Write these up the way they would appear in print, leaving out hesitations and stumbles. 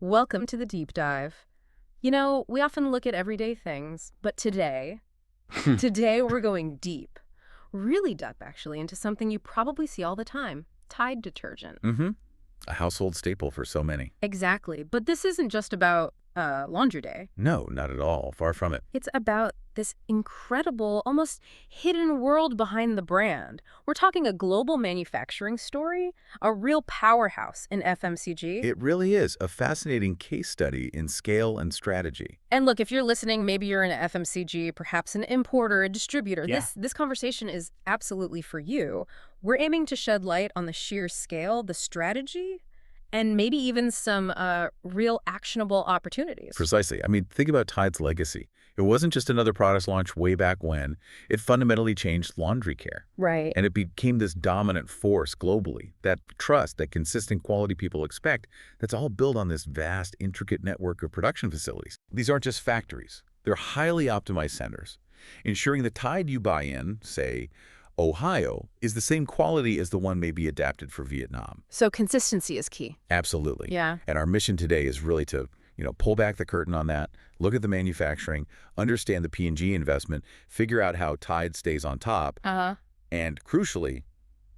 Welcome to the deep dive. You know, we often look at everyday things, but today we're going deep, really deep actually, into something you probably see all the time, Tide detergent. Mm-hmm. A household staple for so many. Exactly. But this isn't just about laundry day. No, not at all. Far from it. It's about this incredible, almost hidden world behind the brand. We're talking a global manufacturing story, a real powerhouse in FMCG. It really is a fascinating case study in scale and strategy. And look, if you're listening, maybe you're in an FMCG, perhaps an importer, a distributor. Yeah. This conversation is absolutely for you. We're aiming to shed light on the sheer scale, the strategy, and maybe even some real actionable opportunities. Precisely. I mean, think about Tide's legacy. It wasn't just another product launch way back when. It fundamentally changed laundry care. Right. And it became this dominant force globally. That trust, that consistent quality people expect, that's all built on this vast, intricate network of production facilities. These aren't just factories. They're highly optimized centers, ensuring the Tide you buy in, say, Ohio, is the same quality as the one may be adapted for Vietnam. So consistency is key. Absolutely. Yeah. And our mission today is really to, pull back the curtain on that, look at the manufacturing, understand the P&G investment, figure out how Tide stays on top, and crucially,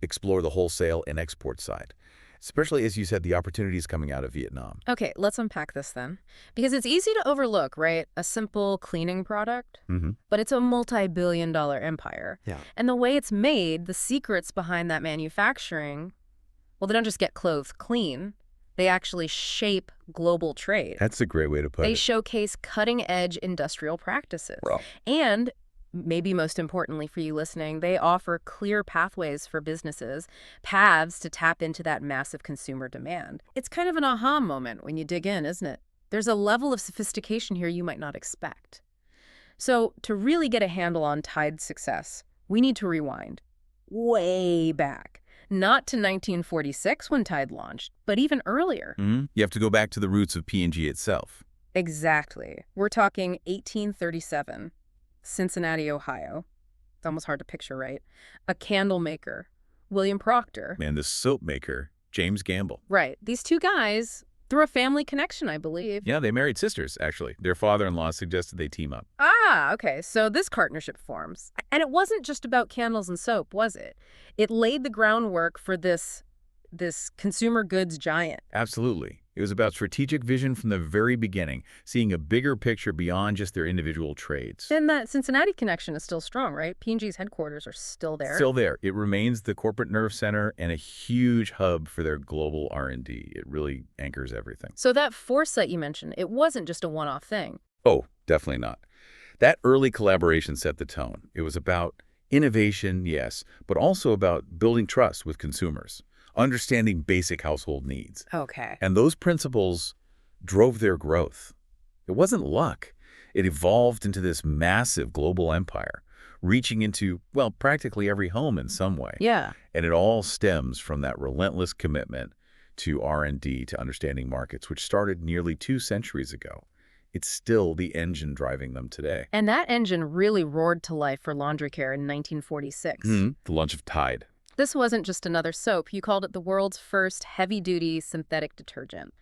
explore the wholesale and export side. Especially, as you said, the opportunities coming out of Vietnam. Okay, let's unpack this then. Because it's easy to overlook, right? A simple cleaning product, but it's a multi-billion-dollar empire. Yeah. And the way it's made, the secrets behind that manufacturing, well, they don't just get clothes clean. They actually shape global trade. That's a great way to put They it. showcase cutting-edge industrial practices. Well. And maybe most importantly for you listening, they offer clear pathways for businesses, paths to tap into that massive consumer demand. It's kind of an aha moment when you dig in, isn't it? There's a level of sophistication here you might not expect. So to really get a handle on Tide's success, we need to rewind way back. Not to 1946 when Tide launched, but even earlier. You have to go back to the roots of P&G itself. Exactly. We're talking 1837. Cincinnati, Ohio. It's almost hard to picture, right? A candle maker, William Procter. And the soap maker, James Gamble. Right. These two guys, through a family connection, I believe. Yeah, they married sisters, actually. Their father-in-law suggested they team up. Ah, okay. So this partnership forms. And it wasn't just about candles and soap, was it? It laid the groundwork for this consumer goods giant. Absolutely. It was about strategic vision from the very beginning, seeing a bigger picture beyond just their individual trades. And that Cincinnati connection is still strong, right? P&G's headquarters are still there. Still there. It remains the corporate nerve center and a huge hub for their global R&D. It really anchors everything. So that foresight you mentioned, it wasn't just a one-off thing. Oh, definitely not. That early collaboration set the tone. It was about innovation, yes, but also about building trust with consumers, understanding basic household needs. Okay. And those principles drove their growth. It wasn't luck. It evolved into this massive global empire, reaching into, well, practically every home in some way. Yeah. And it all stems from that relentless commitment to R&D, to understanding markets, which started nearly 2 centuries ago. It's still the engine driving them today. And that engine really roared to life for laundry care in 1946. The launch of Tide. This wasn't just another soap. You called it the world's first heavy-duty synthetic detergent.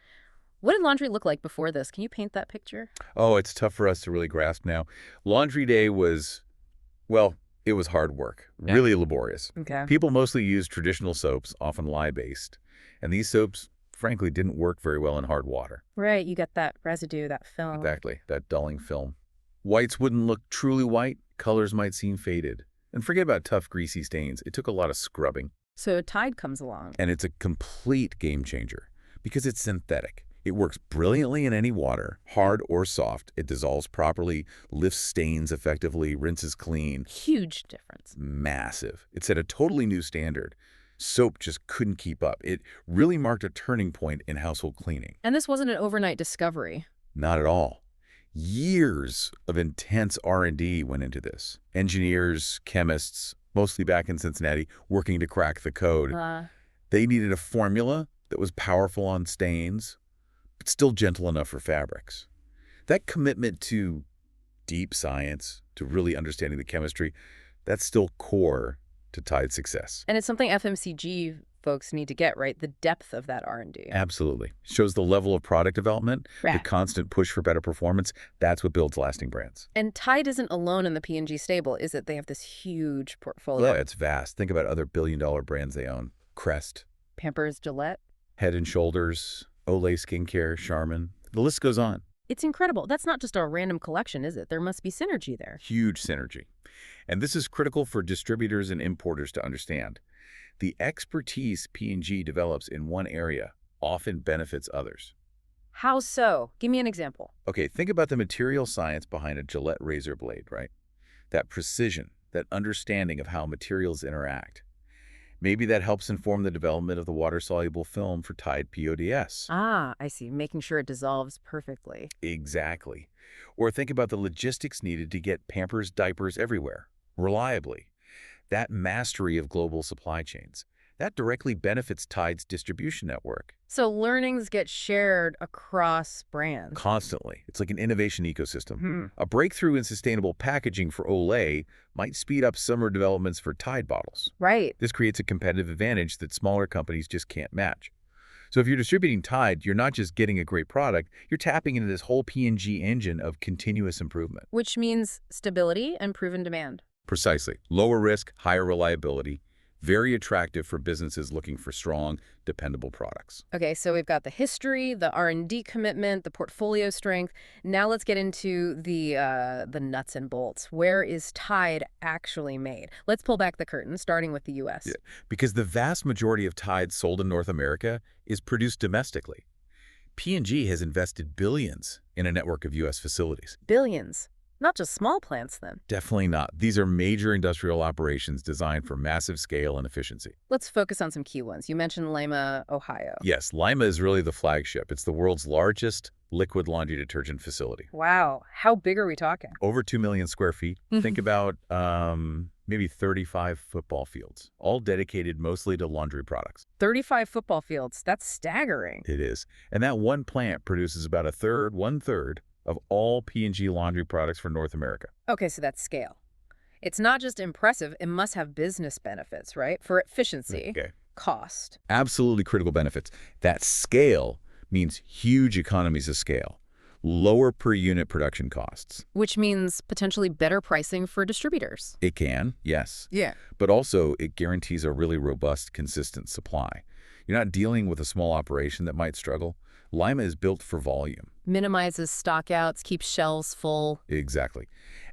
What did laundry look like before this? Can you paint that picture? Oh, it's tough for us to really grasp now. Laundry day was, well, it was hard work, really laborious. Okay. People mostly used traditional soaps, often lye-based. And these soaps, frankly, didn't work very well in hard water. Right, you get that residue, that film. Exactly, that dulling film. Whites wouldn't look truly white. Colors might seem faded. And forget about tough, greasy stains. It took a lot of scrubbing. So Tide comes along. And it's a complete game changer because it's synthetic. It works brilliantly in any water, hard or soft. It dissolves properly, lifts stains effectively, rinses clean. Huge difference. Massive. It set a totally new standard. Soap just couldn't keep up. It really marked a turning point in household cleaning. And this wasn't an overnight discovery. Not at all. Years of intense R&D went into this. Engineers, chemists, mostly back in Cincinnati, working to crack the code. They needed a formula that was powerful on stains, but still gentle enough for fabrics. That commitment to deep science, to really understanding the chemistry, that's still core to Tide's success. And it's something FMCG folks need to get, right? The depth of that R&D. Absolutely. Shows the level of product development, the Right. constant push for better performance. That's what builds lasting brands. And Tide isn't alone in the P&G stable, is it? They have this huge Yeah, portfolio. it's vast. Think about other billion-dollar brands they own. Crest, Pampers, Gillette. Head & Shoulders, Olay Skincare, Charmin. The list goes on. It's incredible. That's not just a random collection, is it? There must be synergy there. Huge synergy. And this is critical for distributors and importers to understand. The expertise P&G develops in one area often benefits others. How so? Give me an example. Okay, think about the material science behind a Gillette razor blade, right? That precision, that understanding of how materials interact. Maybe that helps inform the development of the water-soluble film for Tide PODS. Ah, I see. Making sure it dissolves perfectly. Exactly. Or think about the logistics needed to get Pampers diapers everywhere, reliably. That mastery of global supply chains, that directly benefits Tide's distribution network. So learnings get shared across brands. Constantly. It's like an innovation ecosystem. Hmm. A breakthrough in sustainable packaging for Olay might speed up summer developments for Tide bottles. Right. This creates a competitive advantage that smaller companies just can't match. So if you're distributing Tide, you're not just getting a great product, you're tapping into this whole P&G engine of continuous improvement. Which means stability and proven demand. Precisely. Lower risk, higher reliability, very attractive for businesses looking for strong, dependable products. Okay, so we've got the history, the R&D commitment, the portfolio strength. Now let's get into the nuts and bolts. Where is Tide actually made? Let's pull back the curtain, starting with the U.S. Yeah, because the vast majority of Tide sold in North America is produced domestically. P&G has invested billions in a network of U.S. facilities. Billions. Not just small plants, then. Definitely not. These are major industrial operations designed for massive scale and efficiency. Let's focus on some key ones. You mentioned Lima, Ohio. Yes, Lima is really the flagship. It's the world's largest liquid laundry detergent facility. Wow. How big are we talking? Over 2 million square feet. Think about maybe 35 football fields, all dedicated mostly to laundry products. 35 football fields. That's staggering. It is. And that one plant produces about one-third of all P&G laundry products for North America. Okay, so that's scale. It's not just impressive, it must have business benefits, right? For efficiency, Okay. cost. Absolutely critical benefits. That scale means huge economies of scale, lower per unit production costs. Which means potentially better pricing for distributors. It can, yes. Yeah. But also it guarantees a really robust, consistent supply. You're not dealing with a small operation that might struggle. Lima is built for volume. Minimizes stockouts, keeps shelves full. Exactly.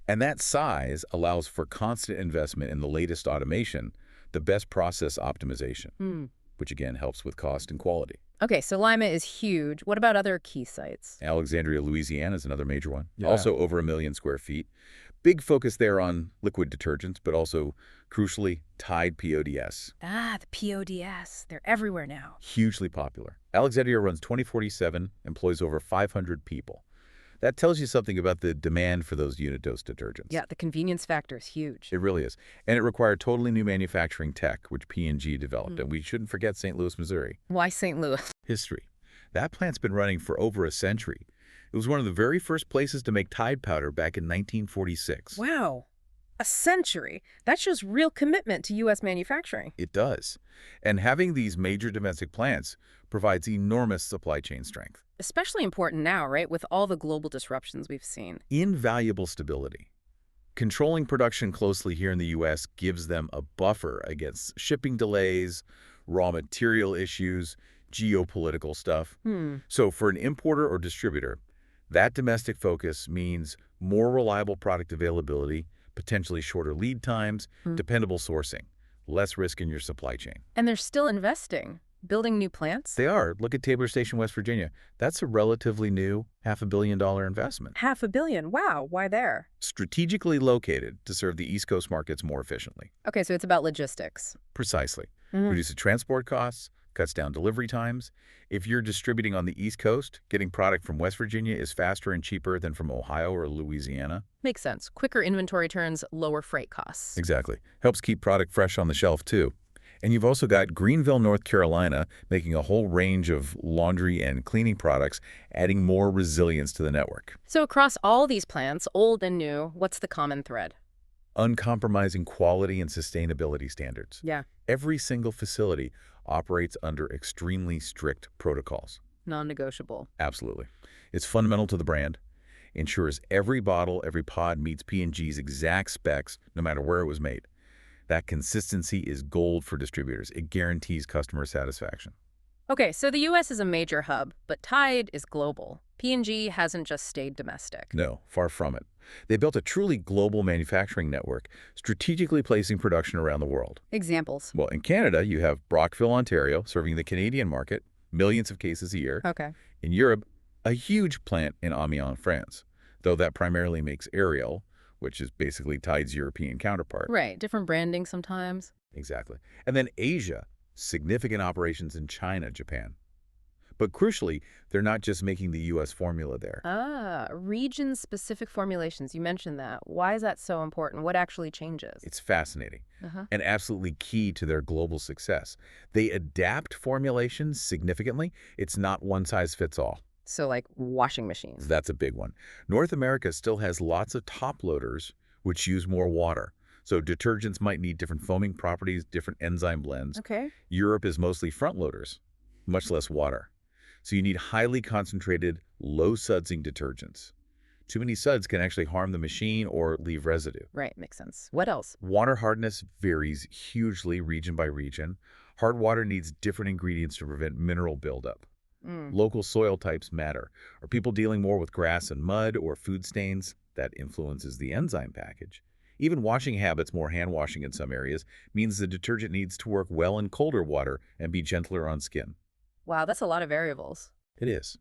And that size allows for constant investment in the latest automation, the best process optimization, which again helps with cost and quality. Okay, so Lima is huge. What about other key sites? Alexandria, Louisiana is another major one. Yeah. Also over 1 million square feet. Big focus there on liquid detergents, but also, crucially, Tide PODS. Ah, the PODS. They're everywhere now. Hugely popular. Alexandria runs 24/7, employs over 500 people. That tells you something about the demand for those unit dose detergents. Yeah, the convenience factor is huge. It really is. And it required totally new manufacturing tech, which P&G developed. And we shouldn't forget St. Louis, Missouri. Why St. Louis? History. That plant's been running for over a century. It was one of the very first places to make Tide powder back in 1946. Wow. A century. That shows real commitment to U.S. manufacturing. It does. And having these major domestic plants provides enormous supply chain strength. Especially important now, right, with all the global disruptions we've seen. Invaluable stability. Controlling production closely here in the U.S. gives them a buffer against shipping delays, raw material issues, geopolitical stuff. So for an importer or distributor, that domestic focus means more reliable product availability, potentially shorter lead times, dependable sourcing, less risk in your supply chain. And they're still investing, building new plants. They are. Look at Taylor Station, West Virginia. That's a relatively new $500 million investment. $500 million. Wow, why there? Strategically located to serve the East Coast markets more efficiently. Okay, so it's about logistics. Precisely. Reduces transport costs, cuts down delivery times. If you're distributing on the East Coast, getting product from West Virginia is faster and cheaper than from Ohio or Louisiana. Makes sense. Quicker inventory turns, lower freight costs. Exactly. Helps keep product fresh on the shelf, too. And you've also got Greenville, North Carolina, making a whole range of laundry and cleaning products, adding more resilience to the network. So across all these plants, old and new, what's the common thread? uncompromising quality and sustainability standards. Yeah. Every single facility operates under extremely strict protocols. Non-negotiable. Absolutely. It's fundamental to the brand, ensures every bottle, every pod meets P&G's exact specs, no matter where it was made. That consistency is gold for distributors. It guarantees customer satisfaction. Okay, so the U.S. is a major hub, but Tide is global. P&G hasn't just stayed domestic. No, far from it. They built a truly global manufacturing network, strategically placing production around the world. Examples. Well, in Canada, you have Brockville, Ontario, serving the Canadian market, millions of cases a year. Okay. In Europe, a huge plant in Amiens, France, though that primarily makes Ariel, which is basically Tide's European counterpart. Right, different branding sometimes. Exactly. And then Asia, significant operations in China, Japan. But crucially, they're not just making the U.S. formula there. Region-specific formulations. You mentioned that. Why is that so important? What actually changes? It's fascinating and absolutely key to their global success. They adapt formulations significantly. It's not one size fits all. So like washing machines. That's a big one. North America still has lots of top loaders, which use more water. So detergents might need different foaming properties, different enzyme blends. Okay. Europe is mostly front loaders, much less water. So you need highly concentrated, low-sudsing detergents. Too many suds can actually harm the machine or leave residue. Right, makes sense. What else? Water hardness varies hugely region by region. Hard water needs different ingredients to prevent mineral buildup. Local soil types matter. Are people dealing more with grass and mud or food stains? That influences the enzyme package. Even washing habits, more hand washing in some areas, means the detergent needs to work well in colder water and be gentler on skin. Wow, that's a lot of variables. It is.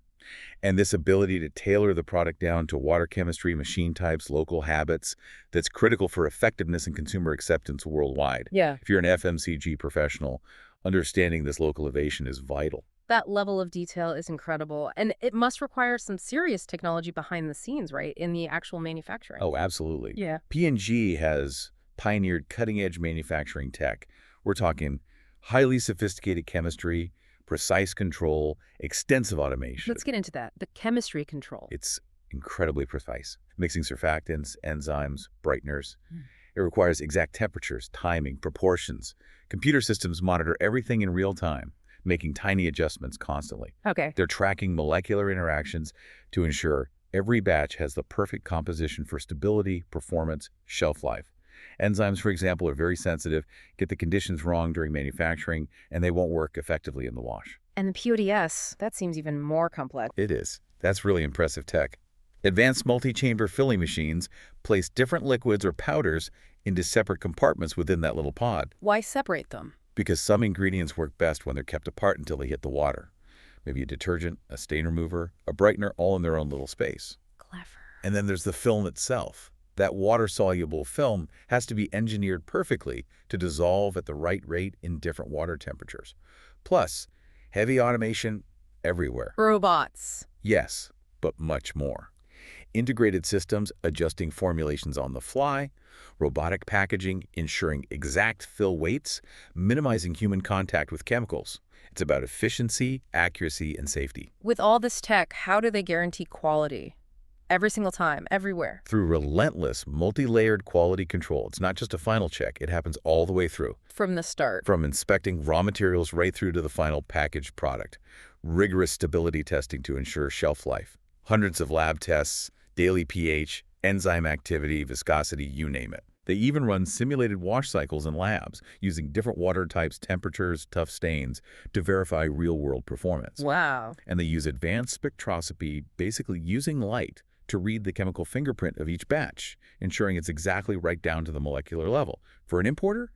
And this ability to tailor the product down to water chemistry, machine types, local habits, that's critical for effectiveness and consumer acceptance worldwide. Yeah. If you're an FMCG professional, understanding this localization is vital. That level of detail is incredible. And it must require some serious technology behind the scenes, right, in the actual manufacturing. Oh, absolutely. Yeah. P&G has pioneered cutting-edge manufacturing tech. We're talking highly sophisticated chemistry, precise control, extensive automation. Let's get into that. The chemistry control. It's incredibly precise. Mixing surfactants, enzymes, brighteners. It requires exact temperatures, timing, proportions. Computer systems monitor everything in real time, making tiny adjustments constantly. Okay. They're tracking molecular interactions to ensure every batch has the perfect composition for stability, performance, shelf life. Enzymes, for example, are very sensitive, get the conditions wrong during manufacturing, and they won't work effectively in the wash. And the PODS, that seems even more complex. It is. That's really impressive tech. Advanced multi-chamber filling machines place different liquids or powders into separate compartments within that little pod. Why separate them? Because some ingredients work best when they're kept apart until they hit the water. Maybe a detergent, a stain remover, a brightener, all in their own little space. Clever. And then there's the film itself. That water-soluble film has to be engineered perfectly to dissolve at the right rate in different water temperatures. Plus, heavy automation everywhere. Robots. Yes, but much more. Integrated systems adjusting formulations on the fly, robotic packaging ensuring exact fill weights, minimizing human contact with chemicals. It's about efficiency, accuracy, and safety. With all this tech, how do they guarantee quality? Every single time, everywhere. Through relentless, multi-layered quality control. It's not just a final check. It happens all the way through. From the start. From inspecting raw materials right through to the final packaged product. Rigorous stability testing to ensure shelf life. Hundreds of lab tests, daily pH, enzyme activity, viscosity, you name it. They even run simulated wash cycles in labs using different water types, temperatures, tough stains to verify real-world performance. Wow. And they use advanced spectroscopy, basically using light, to read the chemical fingerprint of each batch, ensuring it's exactly right down to the molecular level. For an importer,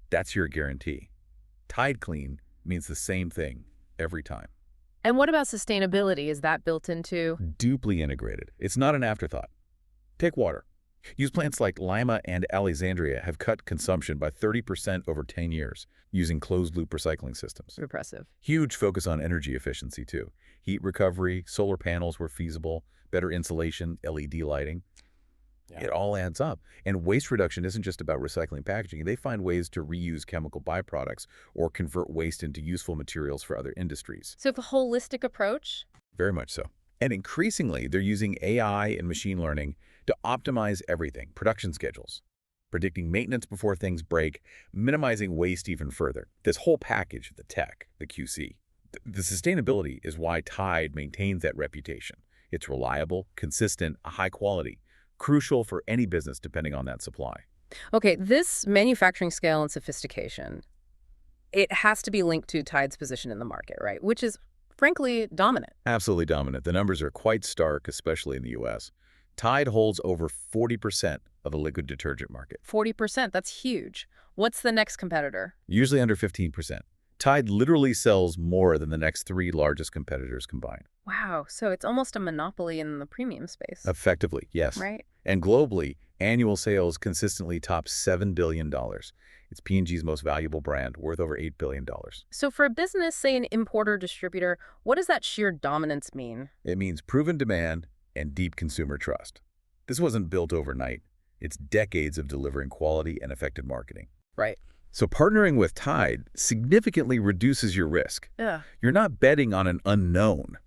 that's your guarantee. Tide Clean means the same thing every time. And what about sustainability? Is that built into? Deeply integrated. It's not an afterthought. Take water. Use plants like Lima and Alexandria have cut consumption by 30% over 10 years using closed-loop recycling systems. Impressive. Huge focus on energy efficiency, too. Heat recovery, solar panels where feasible, better insulation, LED lighting. It all adds up. And waste reduction isn't just about recycling packaging. They find ways to reuse chemical byproducts or convert waste into useful materials for other industries. So the holistic approach? Very much so. And increasingly, they're using AI and machine learning to optimize everything, production schedules, predicting maintenance before things break, minimizing waste even further. This whole package, the tech, the QC, the sustainability is why Tide maintains that reputation. It's reliable, consistent, high quality, crucial for any business depending on that supply. Okay, this manufacturing scale and sophistication, it has to be linked to Tide's position in the market, right? Which is, frankly, dominant. Absolutely dominant. The numbers are quite stark, especially in the U.S. Tide holds over 40% of the liquid detergent market. 40%, that's huge. What's the next competitor? Usually under 15%. Tide literally sells more than the next three largest competitors combined. Wow, so it's almost a monopoly in the premium space. Effectively, yes. Right? And globally, annual sales consistently top $7 billion. It's P&G's most valuable brand, worth over $8 billion. So for a business, say an importer-distributor, what does that sheer dominance mean? It means proven demand and deep consumer trust. This wasn't built overnight. It's decades of delivering quality and effective marketing. Right. So partnering with Tide significantly reduces your risk. Yeah. You're not betting on an unknown.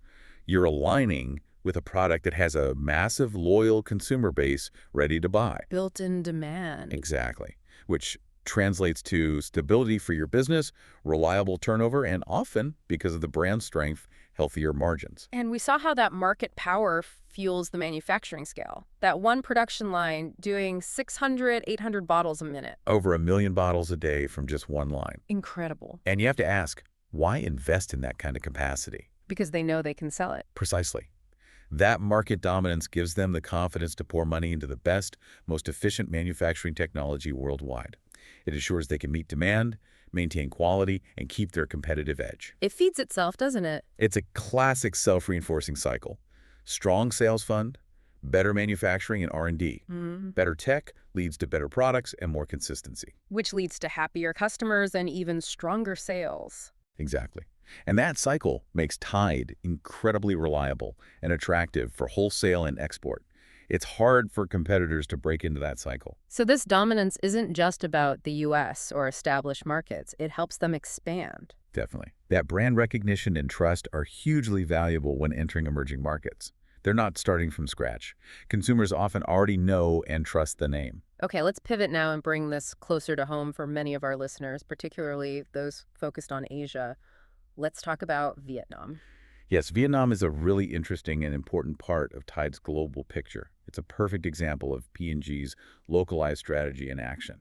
You're aligning with a product that has a massive, loyal consumer base ready to buy. Built-in demand. Exactly. Which translates to stability for your business, reliable turnover, and often, because of the brand strength, healthier margins. And we saw how that market power fuels the manufacturing scale. That one production line doing 600, 800 bottles a minute. Over 1 million bottles a day from just one line. Incredible. And you have to ask, why invest in that kind of capacity? Because they know they can sell it. Precisely. That market dominance gives them the confidence to pour money into the best, most efficient manufacturing technology worldwide. It assures they can meet demand, maintain quality, and keep their competitive edge. It feeds itself, doesn't it? It's a classic self-reinforcing cycle. Strong sales fund, better manufacturing and R&D. Better tech leads to better products and more consistency. Which leads to happier customers and even stronger sales. Exactly. And that cycle makes Tide incredibly reliable and attractive for wholesale and export. It's hard for competitors to break into that cycle. So this dominance isn't just about the U.S. or established markets. It helps them expand. Definitely. That brand recognition and trust are hugely valuable when entering emerging markets. They're not starting from scratch. Consumers often already know and trust the name. Okay, let's pivot now and bring this closer to home for many of our listeners, particularly those focused on Asia. Let's talk about Vietnam. Yes, Vietnam is a really interesting and important part of Tide's global picture. It's a perfect example of P&G's localized strategy in action.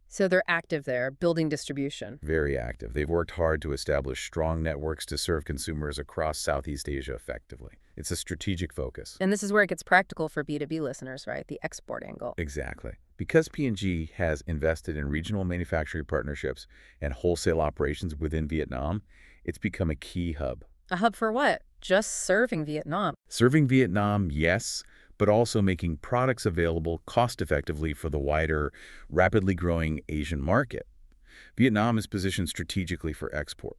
So they're active there, building distribution. Very active. They've worked hard to establish strong networks to serve consumers across Southeast Asia effectively. It's a strategic focus. And this is where it gets practical for B2B listeners, right? The export angle. Exactly. Because P&G has invested in regional manufacturing partnerships and wholesale operations within Vietnam, it's become a key hub. A hub for what? Just serving Vietnam. Serving Vietnam, yes, but also making products available cost-effectively for the wider, rapidly growing Asian market. Vietnam is positioned strategically for export.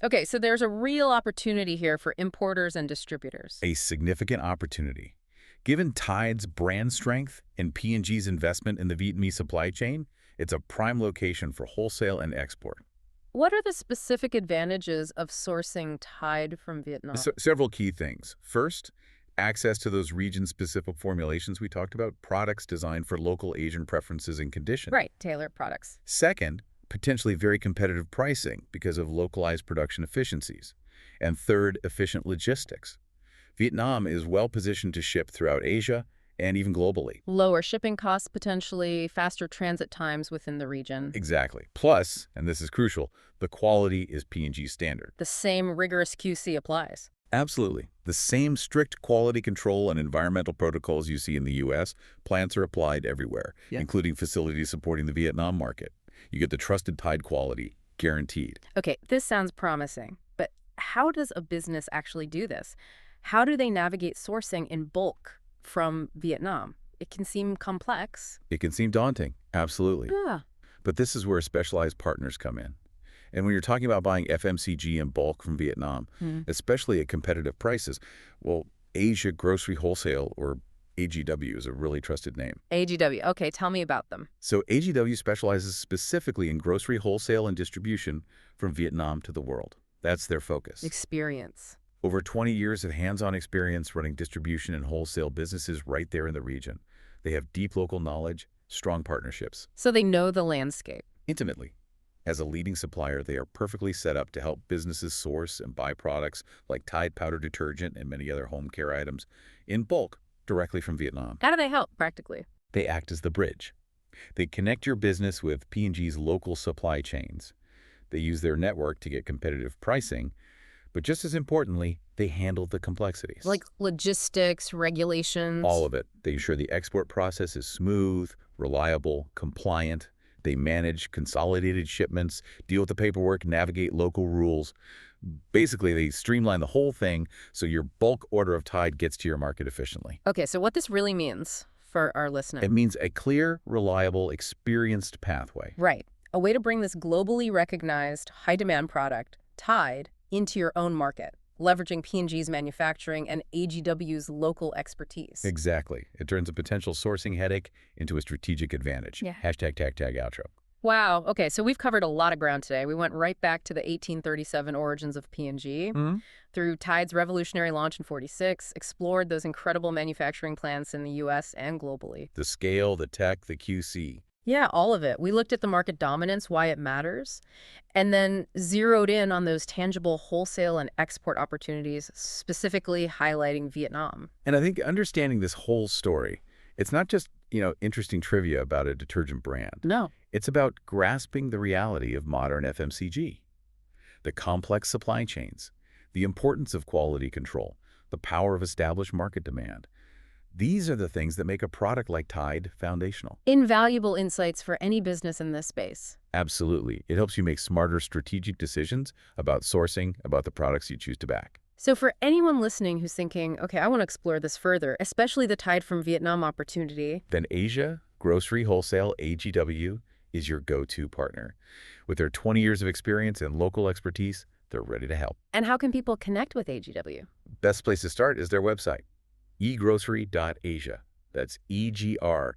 Okay, so there's a real opportunity here for importers and distributors. A significant opportunity. Given Tide's brand strength and P&G's investment in the Vietnamese supply chain, it's a prime location for wholesale and export. What are the specific advantages of sourcing Tide from Vietnam? Several key things. First, access to those region-specific formulations we talked about, products designed for local Asian preferences and conditions. Right, tailored products. Second, potentially very competitive pricing because of localized production efficiencies. And third, efficient logistics. Vietnam is well-positioned to ship throughout Asia and even globally. Lower shipping costs, potentially faster transit times within the region. Exactly. Plus, and this is crucial, the quality is P&G standard. The same rigorous QC applies. Absolutely. The same strict quality control and environmental protocols you see in the U.S., plants are applied everywhere, including facilities supporting the Vietnam market. You get the trusted Tide quality, guaranteed. Okay, this sounds promising, but how does a business actually do this? How do they navigate sourcing in bulk from Vietnam? It can seem complex. It can seem daunting, absolutely. Yeah. But this is where specialized partners come in. And when you're talking about buying FMCG in bulk from Vietnam, especially at competitive prices, well, Asia Grocery Wholesale, or AGW, is a really trusted name. AGW. Okay, tell me about them. So AGW specializes specifically in grocery wholesale and distribution from Vietnam to the world. That's their focus. Experience. Over 20 years of hands-on experience running distribution and wholesale businesses right there in the region. They have deep local knowledge, strong partnerships. So they know the landscape. Intimately. As a leading supplier, they are perfectly set up to help businesses source and buy products like Tide powder detergent and many other home care items in bulk directly from Vietnam. How do they help, practically? They act as the bridge. They connect your business with P&G's local supply chains. They use their network to get competitive pricing, but just as importantly, they handle the complexities. Like logistics, regulations? All of it. They ensure the export process is smooth, reliable, compliant. They manage consolidated shipments, deal with the paperwork, navigate local rules. Basically, they streamline the whole thing so your bulk order of Tide gets to your market efficiently. Okay, so what this really means for our listeners. It means a clear, reliable, experienced pathway. Right. A way to bring this globally recognized, high-demand product, Tide, into your own market, leveraging P&G's manufacturing and AGW's local expertise. Exactly. It turns a potential sourcing headache into a strategic advantage. Yeah. Hashtag tag outro. Wow. Okay, so we've covered a lot of ground today. We went right back to the 1837 origins of P&G, through Tide's revolutionary launch in '46, explored those incredible manufacturing plants in the U.S. and globally. The scale, the tech, the QC. Yeah, all of it. We looked at the market dominance, why it matters, and then zeroed in on those tangible wholesale and export opportunities, specifically highlighting Vietnam. And I think understanding this whole story, it's not just, interesting trivia about a detergent brand. No. It's about grasping the reality of modern FMCG, the complex supply chains, the importance of quality control, the power of established market demand. These are the things that make a product like Tide foundational. Invaluable insights for any business in this space. Absolutely. It helps you make smarter strategic decisions about sourcing, about the products you choose to back. So for anyone listening who's thinking, okay, I want to explore this further, especially the Tide from Vietnam opportunity, then Asia Grocery Wholesale, AGW, is your go-to partner. With their 20 years of experience and local expertise, they're ready to help. And how can people connect with AGW? Best place to start is their website, egrocery.asia. That's EGR-CERY.Asia.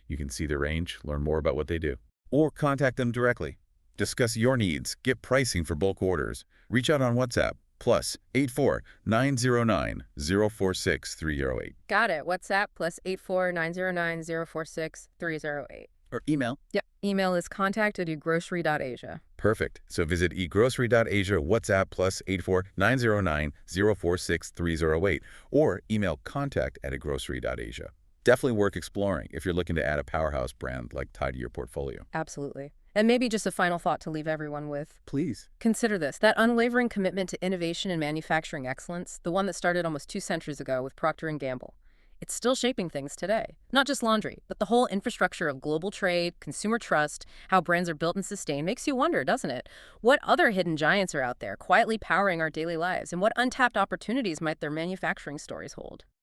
You can see their range, learn more about what they do, or contact them directly. Discuss your needs, get pricing for bulk orders. Reach out on WhatsApp, +84 909 046 308. Got it. WhatsApp +84 909 046 308. Or email. Yep. Email is contact@egrocery.asia. Perfect. So visit egrocery.asia, WhatsApp +84 909 046 308, or email contact@egrocery.asia. Definitely worth exploring if you're looking to add a powerhouse brand like Tide to your portfolio. Absolutely. And maybe just a final thought to leave everyone with. Please. Consider this, that unwavering commitment to innovation and manufacturing excellence, the one that started almost 2 centuries ago with Procter Gamble. It's still shaping things today. Not just laundry, but the whole infrastructure of global trade, consumer trust, how brands are built and sustained makes you wonder, doesn't it? What other hidden giants are out there quietly powering our daily lives, and what untapped opportunities might their manufacturing stories hold?